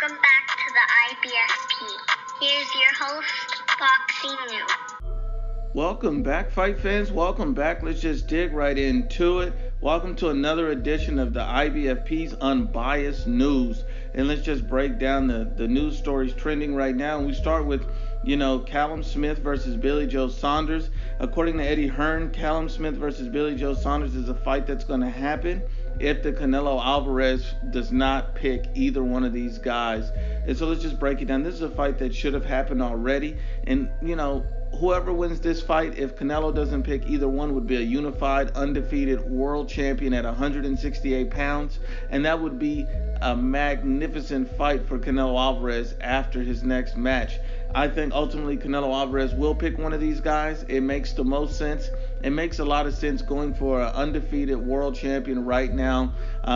Welcome back to the IBFP. Here's your host, Boxing New. Welcome back, fight fans. Welcome back. Let's just dig right into it. Welcome to another edition of the IBFP's Unbiased News. And let's just break down the news stories trending right now. And we start with, Callum Smith versus Billy Joe Saunders. According to Eddie Hearn, Callum Smith versus Billy Joe Saunders is a fight that's going to happen if the Canelo Alvarez does not pick either one of these guys. And so let's just break it down. This is a fight that should have happened already. And, whoever wins this fight, if Canelo doesn't pick either one, would be a unified, undefeated world champion at 168 pounds. And that would be a magnificent fight for Canelo Alvarez after his next match. I think ultimately Canelo Alvarez will pick one of these guys. It makes the most sense. It makes a lot of sense going for an undefeated world champion right now,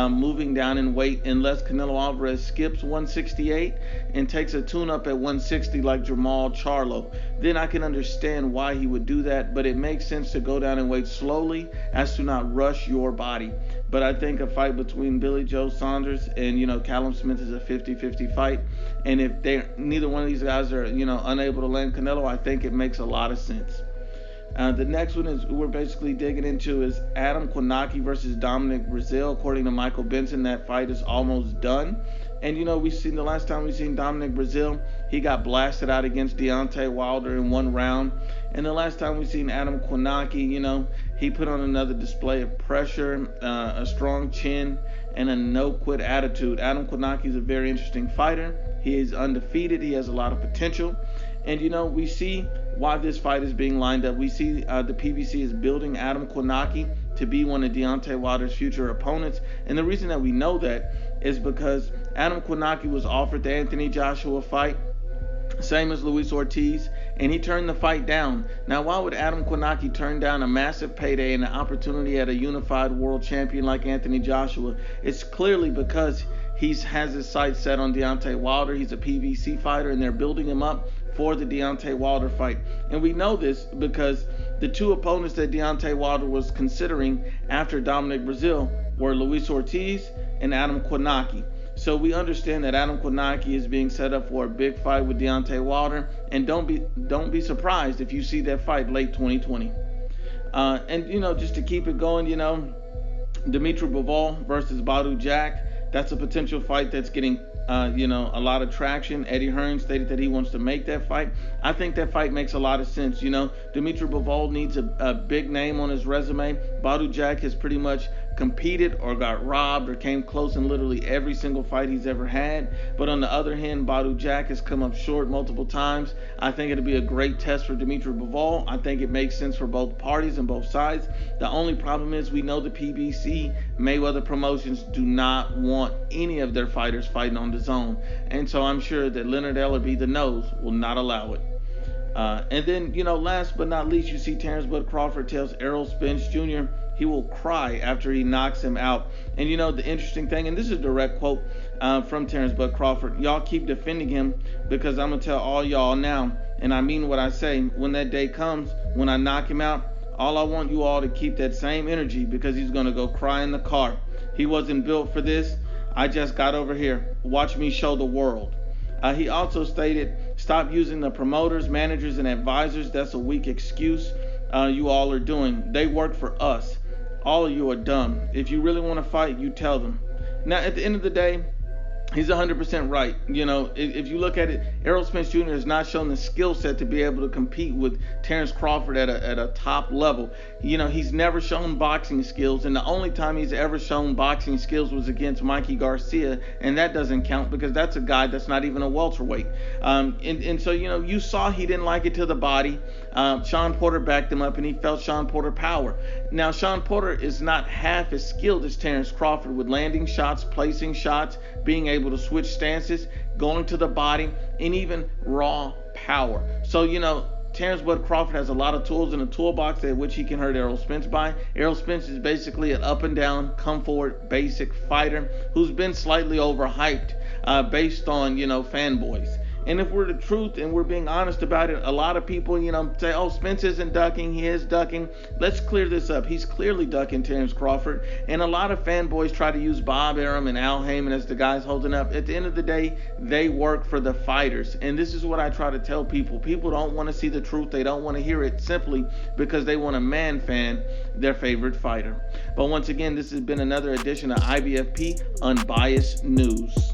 moving down in weight, unless Canelo Alvarez skips 168 and takes a tune-up at 160 like Jermall Charlo. Then I can understand why he would do that, but it makes sense to go down in weight slowly as to not rush your body. But I think a fight between Billy Joe Saunders and, Callum Smith is a 50-50 fight. And if neither one of these guys are, unable to land Canelo, I think it makes a lot of sense. The next one is we're basically digging into is Adam Kownacki versus Dominic Breazeale. According to Michael Benson, that fight is almost done. And, we've seen the last time we've seen Dominic Breazeale, he got blasted out against Deontay Wilder in one round. And the last time we've seen Adam Kownacki, he put on another display of pressure, a strong chin, and a no-quit attitude. Adam Kownacki is a very interesting fighter. He is undefeated. He has a lot of potential. And, we see why this fight is being lined up. We see the PBC is building Adam Kownacki to be one of Deontay Wilder's future opponents. And the reason that we know that is because Adam Kownacki was offered the Anthony Joshua fight, same as Luis Ortiz, and he turned the fight down. Now, why would Adam Kownacki turn down a massive payday and an opportunity at a unified world champion like Anthony Joshua? It's clearly because he has his sights set on Deontay Wilder. He's a PBC fighter, and they're building him up for the Deontay Wilder fight. And we know this because the two opponents that Deontay Wilder was considering after Dominic Breazeale were Luis Ortiz and Adam Kownacki. So we understand that Adam Kownacki is being set up for a big fight with Deontay Wilder, and don't be surprised if you see that fight late 2020. And just to keep it going, Dimitri Bauval versus Badou Jack, that's a potential fight that's getting a lot of traction. Eddie Hearn stated that he wants to make that fight. I think that fight makes a lot of sense. Dimitri Bauval needs a big name on his resume. Badou Jack has pretty much competed or got robbed or came close in literally every single fight he's ever had. But on the other hand, Badou Jack has come up short multiple times. I think it'll be a great test for Dimitri Bauval. I think it makes sense for both parties and both sides. The only problem is we know the PBC, Mayweather Promotions, do not want any of their fighters fighting on the zone. And so I'm sure that Leonard Ellerbe, the nose, will not allow it. And then, last but not least, you see Terence Crawford tells Errol Spence Jr. he will cry after he knocks him out. And the interesting thing, and this is a direct quote from Terence Crawford, y'all keep defending him because I'm going to tell all y'all now, and I mean what I say, when that day comes, when I knock him out, all I want you all to keep that same energy because he's going to go cry in the car. He wasn't built for this. I just got over here. Watch me show the world. He also stated, stop using the promoters, managers, and advisors. That's a weak excuse you all are doing. They work for us. All of you are dumb. If you really want to fight, you tell them. Now, at the end of the day, he's 100% right. If you look at it, Errol Spence Jr. has not shown the skill set to be able to compete with Terence Crawford at a top level. He's never shown boxing skills, and the only time he's ever shown boxing skills was against Mikey Garcia, and that doesn't count because that's a guy that's not even a welterweight. And so, you saw he didn't like it to the body. Sean Porter backed him up, and he felt Sean Porter power. Now, Sean Porter is not half as skilled as Terence Crawford with landing shots, placing shots, being able to switch stances, going to the body, and even raw power. So, Terence Crawford has a lot of tools in the toolbox at which he can hurt Errol Spence by. Errol Spence is basically an up and down, come forward, basic fighter who's been slightly overhyped based on, fanboys. And if we're the truth and we're being honest about it, a lot of people, say, oh, Spence isn't ducking, he is ducking. Let's clear this up. He's clearly ducking Terence Crawford. And a lot of fanboys try to use Bob Arum and Al Heyman as the guys holding up. At the end of the day, they work for the fighters. And this is what I try to tell people. People don't want to see the truth. They don't want to hear it simply because they want to man-fan their favorite fighter. But once again, this has been another edition of IBFP Unbiased News.